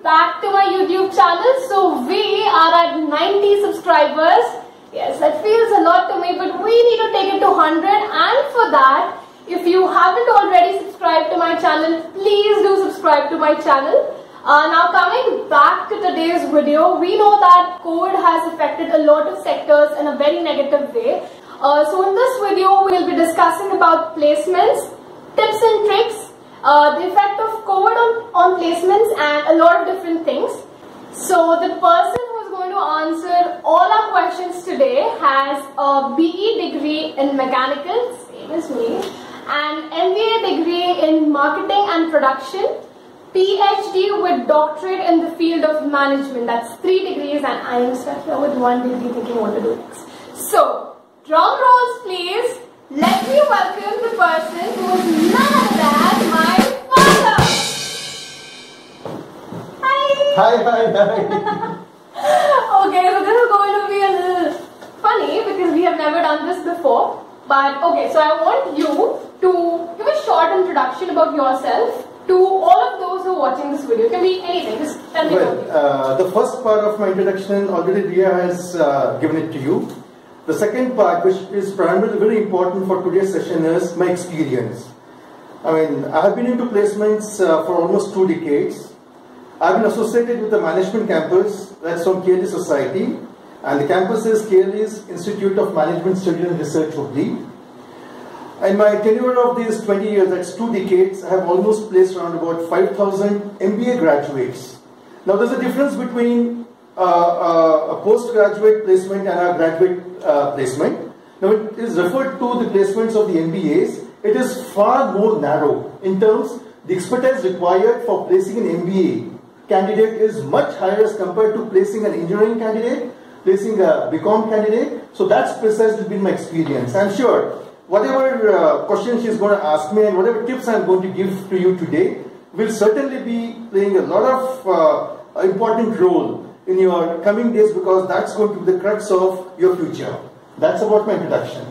back to my YouTube channel. So we are at 90 subscribers. Yes, that feels a lot to me, but we need to take it to 100, and for that, if you haven't already subscribed to my channel, please do subscribe to my channel. Now coming back to today's video, we know that COVID has affected a lot of sectors in a very negative way. So in this video, we will be discussing about placements, tips and tricks, the effect of COVID on placements, and a lot of different things. So the person who is going to answer all our questions today has a BE degree in mechanical, same as me, and MBA degree in marketing and production, PhD with doctorate in the field of management. That's 3 degrees, and I am stuck here with 1 degree thinking what to do next. So, drum rolls please. Let me welcome the person who is none other than my father. Hi. Okay, so this is going to be a little funny because we have never done this before. But okay, so I want you to give a short introduction about yourself to all of those who are watching this video. It can be anything, just tell me about you. The first part of my introduction already Riya has given it to you. The second part, which is primarily very important for today's session, is my experience. I mean, I have been into placements for almost 2 decades. I have been associated with the management campus, that's from KLE Society, and the campus is KLE's Institute of Management Study and Research Hubli. In my tenure of these 20 years, that's 2 decades, I have almost placed around about 5,000 MBA graduates. Now there's a difference between a postgraduate placement and a graduate placement. Now it is referred to the placements of the MBAs. It is far more narrow in terms the expertise required for placing an MBA candidate is much higher as compared to placing an engineering candidate, placing a BCom candidate. So that's precisely been my experience. I'm sure whatever questions she's going to ask me and whatever tips I'm going to give to you today will certainly be playing a lot of important role in your coming days, because that's going to be the crux of your future. That's about my introduction.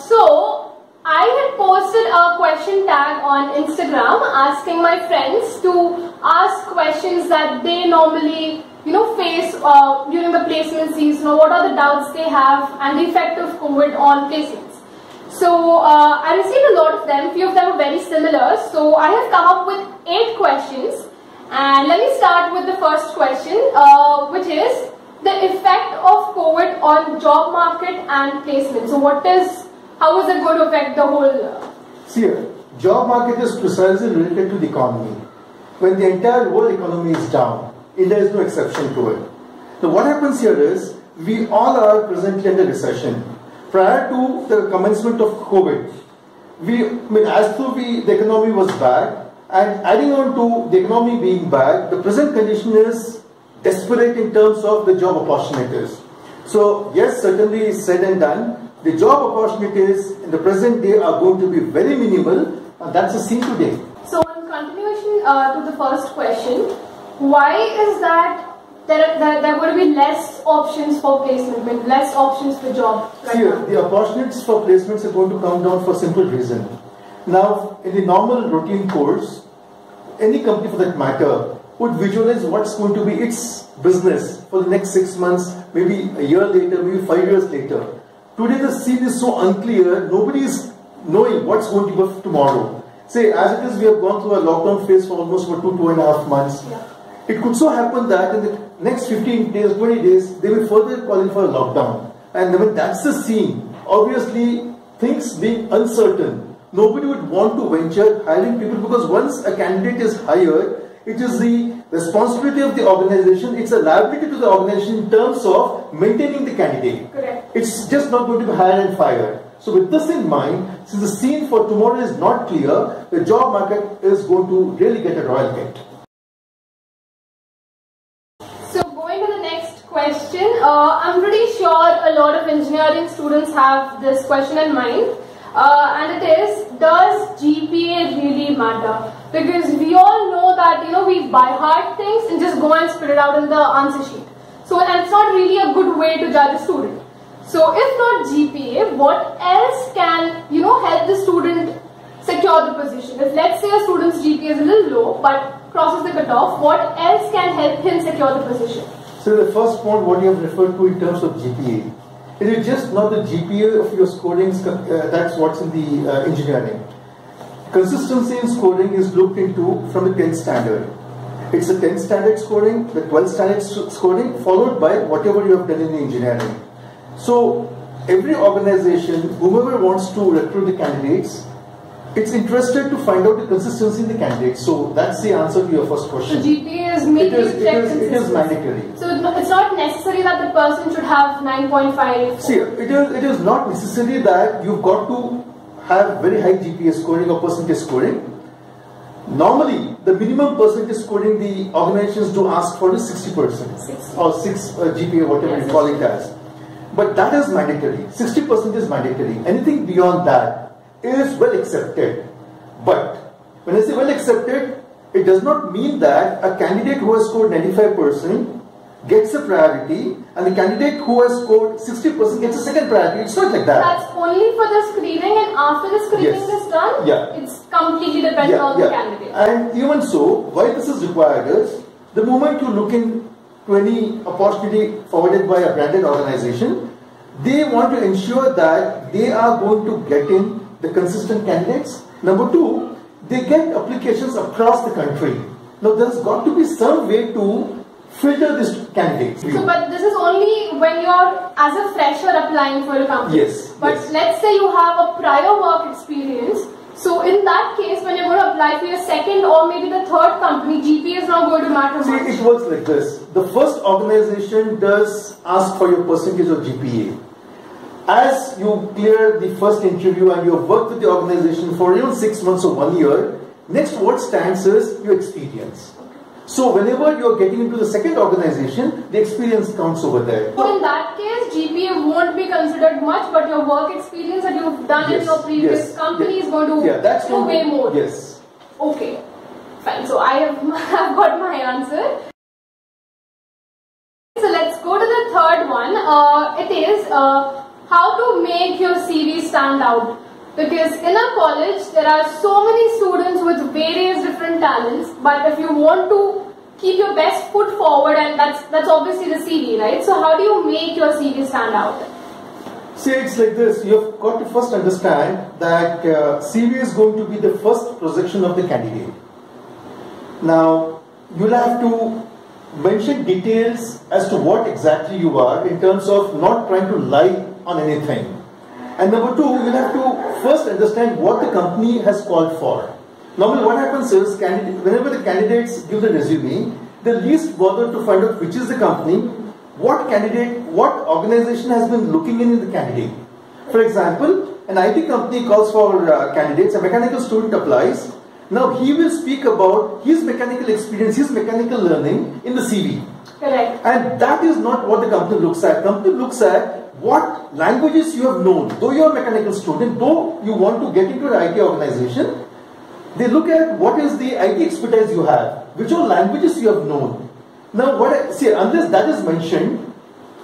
So I had posted a question tag on Instagram asking my friends to ask questions that they normally face during the placement season, or what are the doubts they have and the effect of COVID on placements. So I received a lot of them. Few of them are very similar. So I have come up with 8 questions, and let me start with the first question, which is the effect of COVID on job market and placement. So how is it going to affect the whole? See here, job market is precisely related to the economy. When the entire world economy is down, India is no exception to it. So what happens here is, we all are presently under recession. Prior to the commencement of COVID, as though the economy was bad, and adding on to the economy being bad, the present condition is desperate in terms of the job opportunities. So yes, certainly said and done, the job opportunities in the present day are going to be very minimal, and that's the scene today. So in continuation to the first question, why is that there are going to be less options for placement, less options for job? See, the opportunities for placements are going to come down for a simple reason. Now, in the normal routine course, any company for that matter would visualize what's going to be its business for the next 6 months, maybe a year later, maybe 5 years later. Today the scene is so unclear, nobody is knowing what's going to be tomorrow. Say, as it is, we have gone through a lockdown phase for almost 2.5 months. Yeah. It could so happen that in the next 15 days, 20 days, they will further call in for a lockdown. And when that's the scene, obviously things being uncertain, nobody would want to venture hiring people, because once a candidate is hired, it is the responsibility of the organization, it's a liability to the organization in terms of maintaining the candidate. Correct. It's just not going to be hired and fired. So with this in mind, since the scene for tomorrow is not clear, the job market is going to really get a royal hit. So going to the next question, I'm pretty sure a lot of engineering students have this question in mind, and it is, does GPA really matter? Because we all know that we by heart things and just go and spit it out in the answer sheet. So and it's not really a good way to judge a student. So if not GPA, what else can help the student secure the position? If let's say a student but crosses the cutoff, what else can help him secure the position? So the first point, what you have referred to in terms of GPA, it is just not the GPA of your scoring, that's what's in the engineering. Consistency in scoring is looked into from the 10th standard. It's the 10th standard scoring, the 12th standard scoring, followed by whatever you have done in the engineering. So every organization, whoever wants to recruit the candidates, it's interested to find out the consistency in the candidates. So that's the answer to your first question. So GPA is mainly it is mandatory. So it's not necessary that the person should have 9.5. See, it is not necessary that you've got to have very high GPA scoring or percentage scoring. Normally, the minimum percentage scoring the organizations do ask for is 60% or 6 GPA, whatever you call it as. But that is mandatory. 60% is mandatory. Anything beyond that is well accepted. But when I say well accepted, it does not mean that a candidate who has scored 95% gets a priority and the candidate who has scored 60% gets a second priority. It's not like that. That's only for the screening, and after the screening is done, it's completely dependent on the candidate. And even so, why this is required is, the moment you look into any opportunity forwarded by a branded organization, they want to ensure that they are going to get in the consistent candidates. Number two, they get applications across the country. Now there's got to be some way to filter these candidates. So, but this is only when you're as a fresher applying for a company. Yes. But let's say you have a prior work experience. So in that case, when you're going to apply for your second or maybe the third company, GPA is not going to matter much. See, it works like this. The first organization does ask for your percentage of GPA. As you clear the first interview and you have worked with the organization for even 6 months or 1 year, next what stands is your experience. So whenever you are getting into the second organization, the experience counts over there. So in that case, GPA won't be considered much, but your work experience that you've done in your previous company is going to do way more. Yes. Okay, fine. So I have I've got my answer. So let's go to the third one. It is how to make your CV stand out. Because in a college, there are so many students with various different talents, but if you want to keep your best foot forward, and that's obviously the CV, right? So how do you make your CV stand out? See, it's like this. You've got to first understand that CV is going to be the first projection of the candidate. Now, you'll have to mention details as to what exactly you are in terms of not trying to lie on anything. And number two, you'll have to first understand what the company has called for. Normally what happens is, whenever the candidates give the resume, they're least bothered to find out which is the company, what candidate, what organization has been looking in the candidate. For example, an IT company calls for candidates, a mechanical student applies. Now he will speak about his mechanical experience, his mechanical learning in the CV. Correct. And that is not what the company looks at. Company looks at what languages you have known. Though you are a mechanical student, though you want to get into an IT organization, they look at what is the IT expertise you have, which are languages you have known. Now, unless that is mentioned,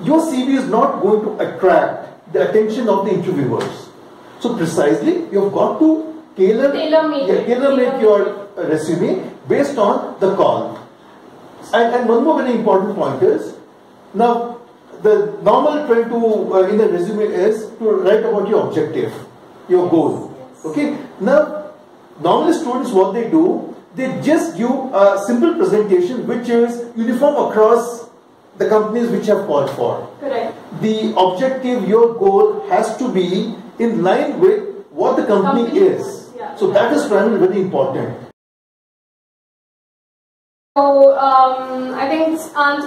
your CV is not going to attract the attention of the interviewers. So precisely, you have got to tailor-make your resume based on the call. And one more very important point is, now, the normal trend in a resume is to write about your objective, your goal. Okay. Now, normally students, what they do, they just give a simple presentation which is uniform across the companies which have called for. Correct. The objective, your goal has to be in line with what the company is. Yeah. So that is primarily very important. So, I think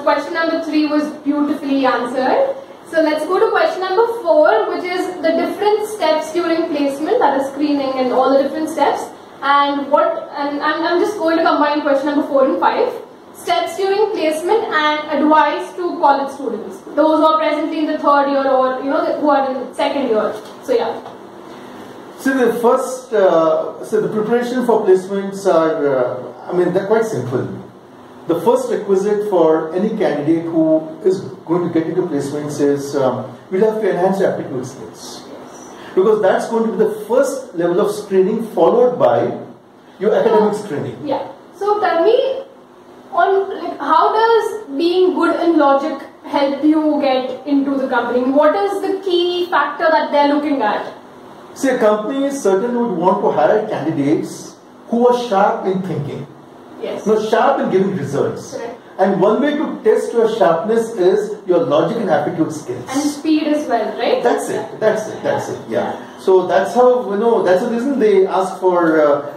question number 3 was beautifully answered. So, let's go to question number 4, which is the different steps during placement, that is screening and all the different steps. And I'm just going to combine question number 4 and 5. Steps during placement and advice to college students. Those who are presently in the 3rd year or, who are in the 2nd year. So, yeah. So, the first, the preparation for placements are, they're quite simple. The first requisite for any candidate who is going to get into placements is we'll have to enhance your aptitude skills. Because that's going to be the first level of screening, followed by your academic screening. Yeah. So tell me, how does being good in logic help you get into the company? What is the key factor that they're looking at? See, a company certainly would want to hire candidates who are sharp in thinking. Yes. Sharp in giving results. Correct. And one way to test your sharpness is your logic and aptitude skills. And speed as well, right? That's it. Yeah. So that's how, that's the reason they ask for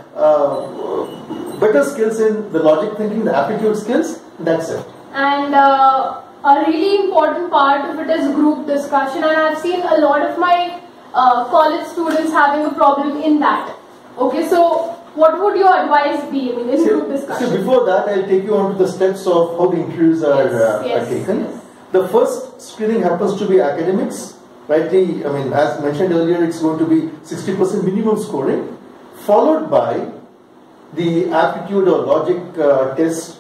better skills in the logic thinking, the aptitude skills. That's it. And a really important part of it is group discussion. And I've seen a lot of my college students having a problem in that. Okay, so what would your advice be in group discussion? So before that, I'll take you on to the steps of how the interviews are taken. Yes. The first screening happens to be academics. Rightly, as mentioned earlier, it's going to be 60% minimum scoring, followed by the aptitude or logic test.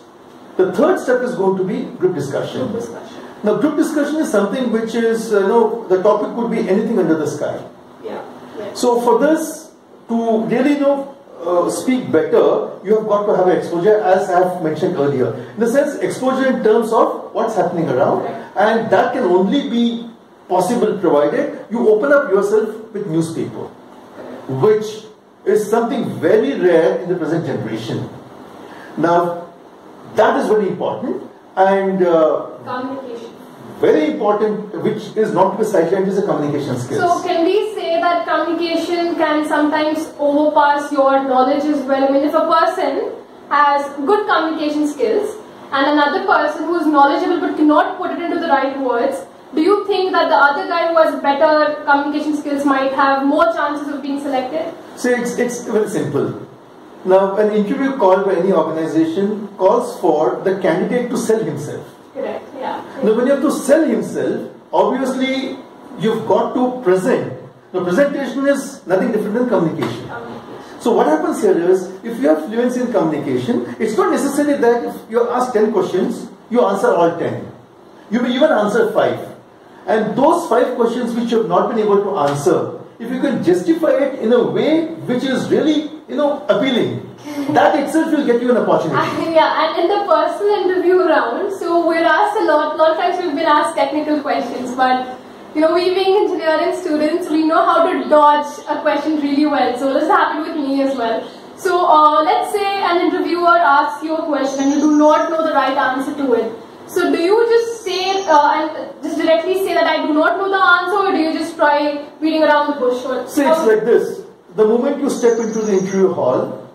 The third step is going to be group discussion. Group discussion. Now, group discussion is something which is, the topic could be anything under the sky. Yeah. So for this, to really speak better, you have got to have exposure, as I have mentioned earlier. In the sense, exposure in terms of what's happening around, and that can only be possible provided you open up yourself with newspaper, which is something very rare in the present generation. Now, that is very important, and communication. Very important, which is not to be sidelined, is a communication skills. So can we say that communication can sometimes overpass your knowledge as well? If a person has good communication skills and another person who is knowledgeable but cannot put it into the right words, do you think that the other guy who has better communication skills might have more chances of being selected? See, it's very simple. Now, an interview call by any organization calls for the candidate to sell himself. Correct, yeah. Now, when you have to sell himself, obviously, you've got to present. Now, presentation is nothing different than communication. So what happens here is, if you have fluency in communication, it's not necessary that if you're asked 10 questions, you answer all 10. You may even answer 5. And those 5 questions which you have not been able to answer, if you can justify it in a way which is really, appealing, that itself will get you an opportunity. Yeah, and in the personal interview round, so we're asked a lot of times we've been asked technical questions, but we being engineering students, we know how to dodge a question really well. So this happened with me as well. So let's say an interviewer asks you a question and you do not know the right answer to it. So do you just say and just directly say that I do not know the answer, or do you just try beating around the bush? See, it's like this. The moment you step into the interview hall,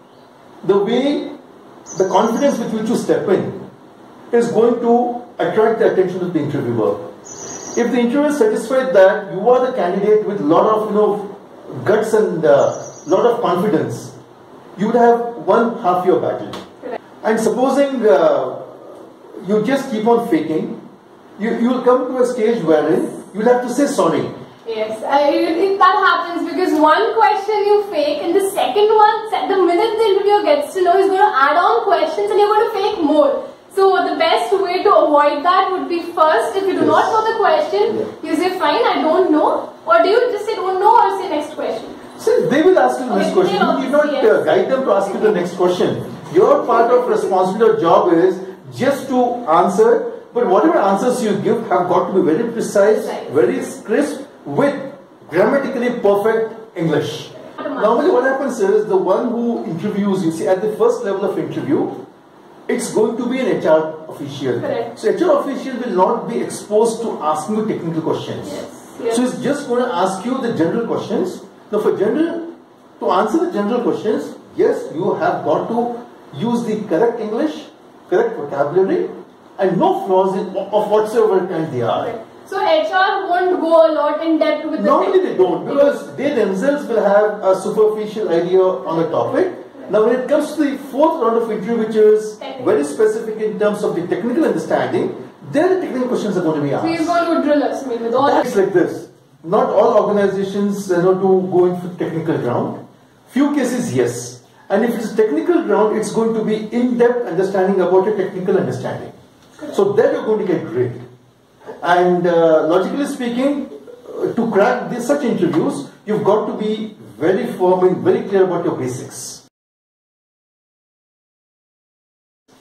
the confidence with which you step in is going to attract the attention of the interviewer. If the interviewer is satisfied that you are the candidate with a lot of guts and lot of confidence, you would have won half your battle. Correct. And supposing you just keep on faking, you will come to a stage wherein you will have to say sorry. Yes, that happens because one question you fake, and the second one, the minute the interviewer gets to know, he's going to add on questions and you're going to fake more. So the best way to avoid that would be, first, if you do not know the question, you say fine, I don't know, or do you just say don't know or say next question? So they will ask you the next question. You need not guide them to ask you the next question. Your part of responsibility or job is just to answer, but whatever answers you give have got to be very precise, very crisp, with grammatically perfect English. Normally what happens is, the one who interviews you, see, at the first level of interview, it's going to be an HR official. Correct. So HR official will not be exposed to asking you technical questions. Yes. So it's just going to ask you the general questions. Now to answer the general questions, yes, you have got to use the correct English, correct vocabulary, and no flaws of whatsoever kind they are. Correct. So HR won't go a lot in depth with the Normally they don't, because they themselves will have a superficial idea on a topic. Now when it comes to the fourth round of interview, which is very specific in terms of the technical understanding, there the technical questions are going to be asked. So he's going to drill us with all It's like this. Not all organizations know to go into technical ground. Few cases, yes. And if it's technical ground, it's going to be in-depth understanding about your technical understanding. So there you're going to get great. And logically speaking, to crack such interviews, you've got to be very firm and very clear about your basics.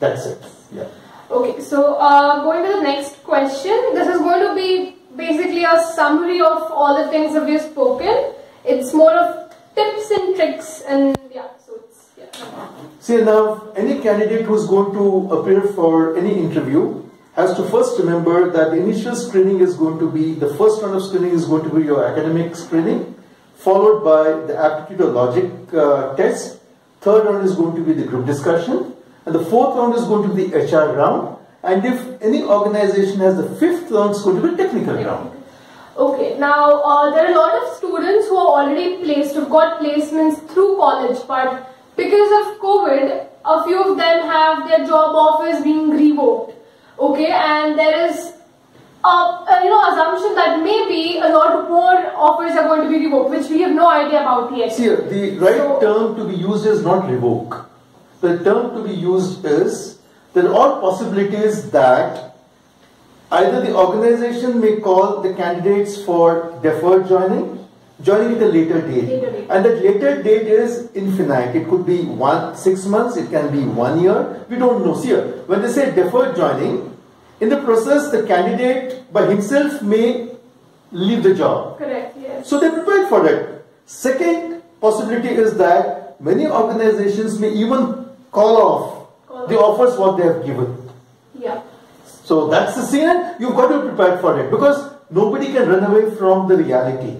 That's it. Yeah. Okay, so going to the next question. This is going to be basically a summary of all the things that we have spoken. It's more of tips and tricks, and yeah, so it's See, now any candidate who's going to appear for any interview has to first remember that the initial screening is going to be, the first round of screening is going to be your academic screening, followed by the aptitude or logic test. Third round is going to be the group discussion, and the fourth round is going to be the HR round. And if any organization has the fifth round, it's going to be technical round. Okay, now there are a lot of students who are already placed, who've got placements through college, but because of COVID, a few of them have their job offers being revoked. Okay, and there is assumption that maybe a lot more offers are going to be revoked, which we have no idea about yet. See, the right term to be used is not revoke. The term to be used is there are all possibilities that either the organization may call the candidates for deferred joining at a later date. And that later date is infinite. It could be 6 months, it can be 1 year. We don't know. See, when they say deferred joining, in the process, the candidate by himself may leave the job. Correct, yes. So they're prepared for it. Second possibility is that many organizations may even call off the offers what they have given. Yeah. So that's the scene. You've got to be prepared for it because nobody can run away from the reality.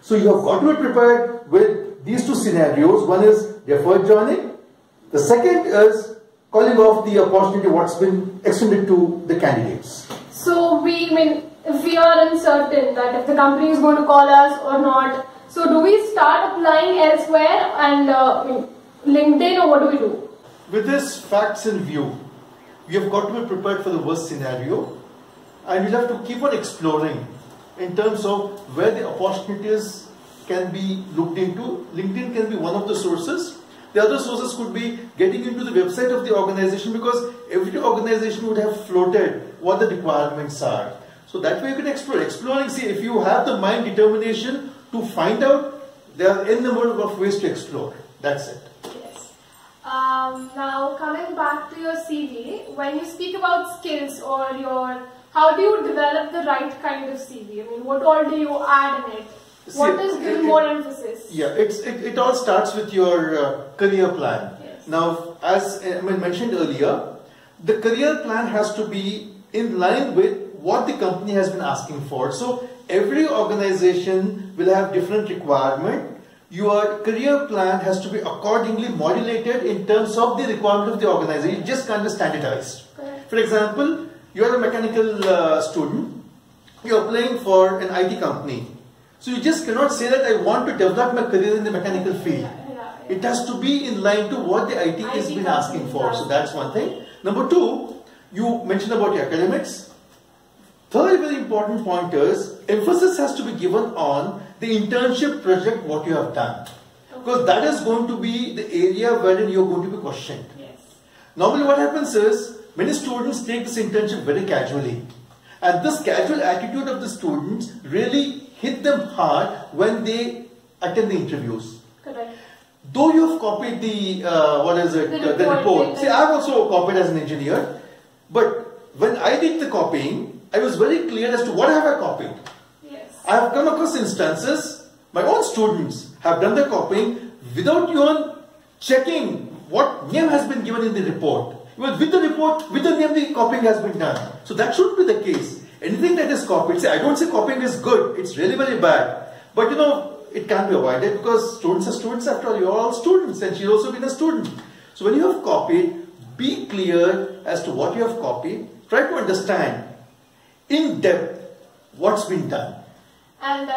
So you have got to be prepared with these two scenarios. One is deferred joining. The second is calling off the opportunity what's been extended to the candidates. So if we are uncertain that if the company is going to call us or not, so do we start applying elsewhere and LinkedIn, or what do we do? With this facts in view, we have got to be prepared for the worst scenario, and we'll have to keep on exploring in terms of where the opportunities can be looked into. LinkedIn can be one of the sources. The other sources could be getting into the website of the organization, because every organization would have floated what the requirements are. So that way you can explore. Exploring, see, if you have the mind determination to find out, there are n number of ways to explore. That's it. Yes. Now coming back to your CV, when you speak about skills or how do you develop the right kind of CV? What all do you add in it? What is given more emphasis? Yeah, it all starts with your career plan. Yes. Now, as I mentioned earlier, the career plan has to be in line with what the company has been asking for. So, every organization will have different requirement. Your career plan has to be accordingly modulated in terms of the requirement of the organization. It just can't be standardized. Correct. For example, you are a mechanical student, you are applying for an IT company. So you just cannot say that I want to develop my career in the mechanical field. It has to be in line to what the IT has been asking for. So that's one thing. Number two, you mentioned about your academics. Third very important point is emphasis has to be given on the internship project what you have done. Because that is going to be the area wherein you are going to be questioned. Yes. Normally what happens is many students take this internship very casually. And this casual attitude of the students really hit them hard when they attend the interviews. Correct. Though you have copied the report. See, I have also copied as an engineer. But when I did the copying, I was very clear as to what have I copied. Yes. I have come across instances, my own students have done the copying without even checking what name has been given in the report. With the report, with the name, the copying has been done. So that should be the case. Anything that is copied, say, I don't say copying is good, it's really very bad. But it can't be avoided because students are students after all. You're all students and she's also been a student. So when you have copied, be clear as to what you have copied. Try to understand in depth what's been done. And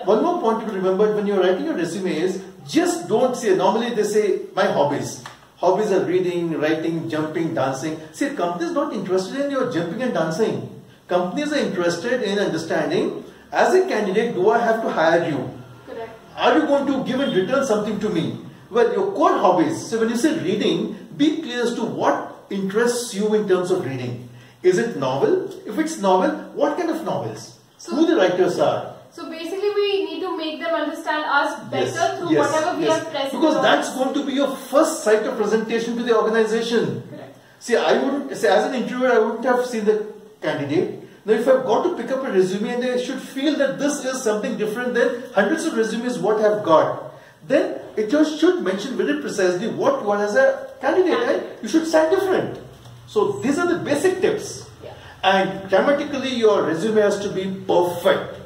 one more point to remember when you're writing your resume is, just don't say, normally they say, my hobbies. Hobbies are reading, writing, jumping, dancing. See, companies not interested in your jumping and dancing. Companies are interested in understanding, as a candidate, do I have to hire you? Correct. Are you going to give in return something to me? Well, your core hobbies. So when you say reading, be clear as to what interests you in terms of reading. Is it novel? If it's novel, what kind of novels? Who the writers are? So basically we need to make them understand us better through whatever we have presented. Because that's going to be your first site of presentation to the organization. Correct. See, I wouldn't say as an interviewer, I wouldn't have seen the candidate. Now, if I've got to pick up a resume and I should feel that this is something different than hundreds of resumes what I've got, then it just should mention very precisely what one as a candidate, right? You should stand different. So these are the basic tips. Yeah. And grammatically, your resume has to be perfect.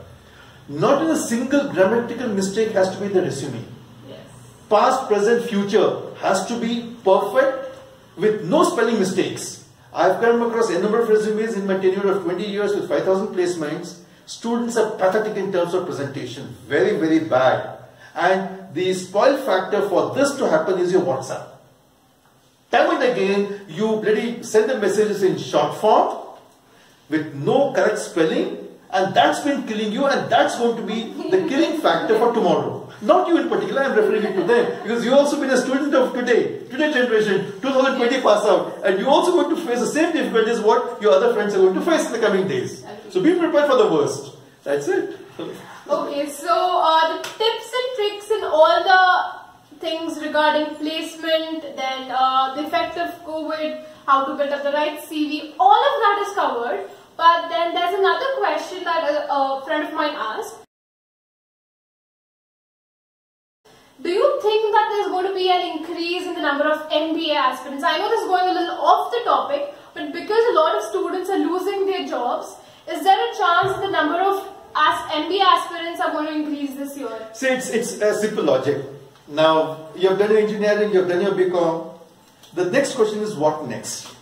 Not in a single grammatical mistake has to be in the resume. Yes. Past, present, future has to be perfect with no spelling mistakes. I've come across a number of resumes in my tenure of 20 years with 5,000 placements. Students are pathetic in terms of presentation. Very, very bad. And the spoil factor for this to happen is your WhatsApp. Time and again, you bloody send the messages in short form with no correct spelling, and that's been killing you, and that's going to be the killing factor for tomorrow. Not you in particular, I'm referring it to them, because you've also been a student of today's generation, 2020 pass out, and you're also going to face the same difficulties what your other friends are going to face in the coming days. So be prepared for the worst. That's it. Okay, so the tips and tricks and all the things regarding placement, then the effect of COVID, how to build up the right CV, all of that is covered. But then there's another question that a friend of mine asked. Do you think that there's going to be an increase in the number of MBA aspirants? I know this is going a little off the topic, but because a lot of students are losing their jobs, is there a chance the number of MBA aspirants are going to increase this year? See, it's a simple logic. Now, you have done your engineering, you have done your BCom. The next question is what next?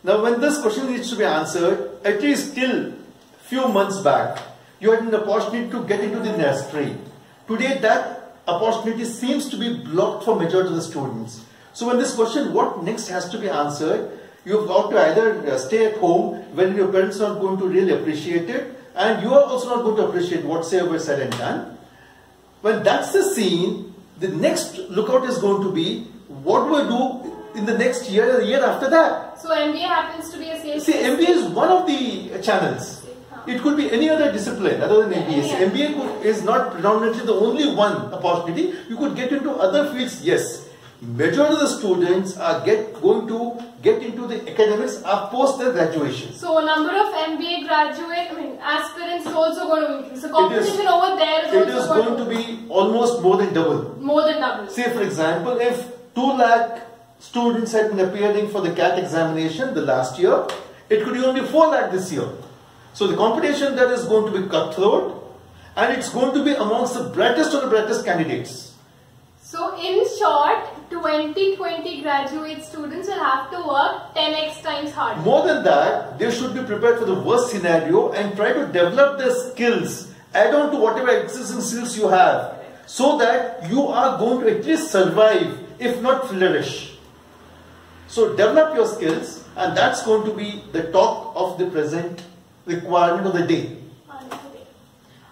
Now, when this question needs to be answered, at least till few months back, you had an opportunity to get into the nursery. Today, that opportunity seems to be blocked for majority of the students. So, when this question, what next, has to be answered, you've got to either stay at home when your parents are not going to really appreciate it, and you are also not going to appreciate whatsoever said and done. When that's the scene, the next lookout is going to be, what do I do in the next year or the year after that? So MBA happens to be a sales. See, MBA is one of the channels. It could be any other discipline other than MBA. See, MBA is not predominantly the only one opportunity. You could get into other fields, yes. Majority of the students are going to get into the academics post their graduation. So number of MBA aspirants is also going to increase. So competition over there is also going to be almost more than double. More than double. Say for example, if 2 lakh students had been appearing for the CAT examination the last year, it could only be 4 lakh this year. So the competition there is going to be cutthroat, and it's going to be amongst the brightest of the brightest candidates. So in short, 2020 graduate students will have to work 10x times harder. More than that, they should be prepared for the worst scenario and try to develop their skills, add on to whatever existing skills you have, so that you are going to at least survive, if not flourish. So develop your skills, and that's going to be the talk of the present requirement of the day.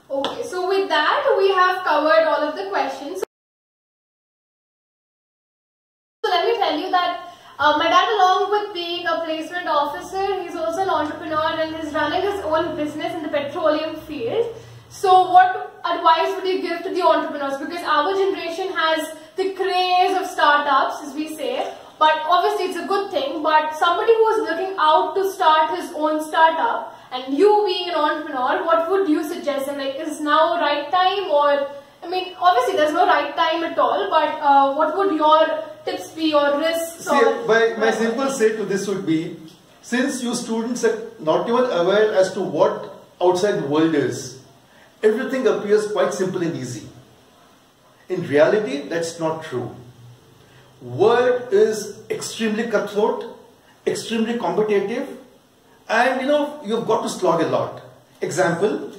Okay, so with that we have covered all of the questions. So let me tell you that my dad, along with being a placement officer, he's also an entrepreneur and is running his own business in the petroleum field. So what advice would you give to the entrepreneurs? Because our generation has the craze of startups, as we say, but obviously it's a good thing. But somebody who is looking out to start his own startup, and you being an entrepreneur, what would you suggest? And like, is now right time? Or, I mean, obviously there's no right time at all, but what would your tips be or risks? See, my simple say to this would be, since you students are not even aware as to what outside the world is, everything appears quite simple and easy. In reality, that's not true. World is extremely cutthroat, extremely competitive, and you've got to slog a lot. Example,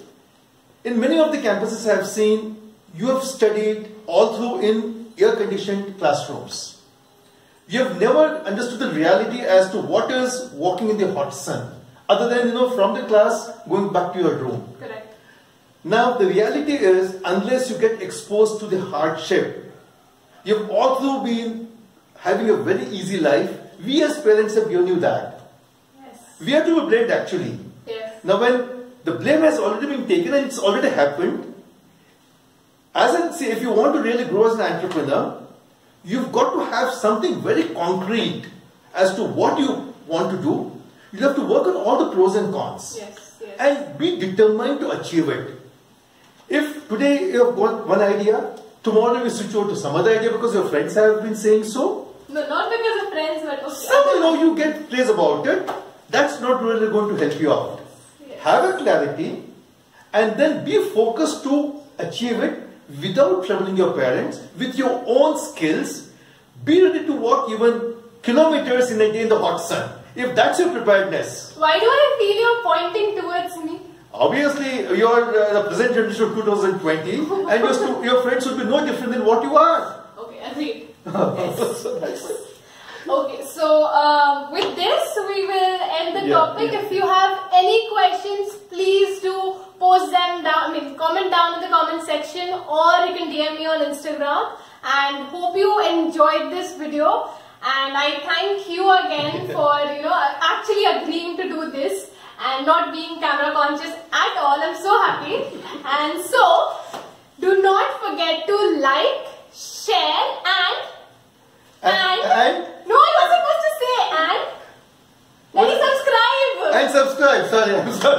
in many of the campuses I have seen, you have studied all through in air-conditioned classrooms. You have never understood the reality as to what is walking in the hot sun, other than from the class going back to your room. Correct. Now the reality is, unless you get exposed to the hardship, you've all through been having a very easy life. We as parents have given you that. Yes. We are to be blamed actually. Yes. Now when the blame has already been taken and it's already happened, if you want to really grow as an entrepreneur, you've got to have something very concrete as to what you want to do, you have to work on all the pros and cons. Yes, yes. And be determined to achieve it. If today you have got one idea, tomorrow you switch over to some other idea because your friends have been saying so. No, not because of friends, but okay. So, you get praise about it. That's not really going to help you out. Yes. Have a clarity and then be focused to achieve it without troubling your parents, with your own skills. Be ready to walk even kilometers in a day in the hot sun. If that's your preparedness. Why do I feel you're pointing towards me? Obviously, you are the present generation of 2020 and your friends would be no different than what you are. Okay, agreed. Yes. Okay, so with this we will end the topic. If you have any questions, please do post them down, comment down in the comment section, or you can DM me on Instagram. And hope you enjoyed this video. And I thank you again for actually agreeing to do this and not being camera conscious at all. I'm so happy. And so do not forget to like, share, and no, I was supposed to say and subscribe. And subscribe. Sorry, I'm sorry.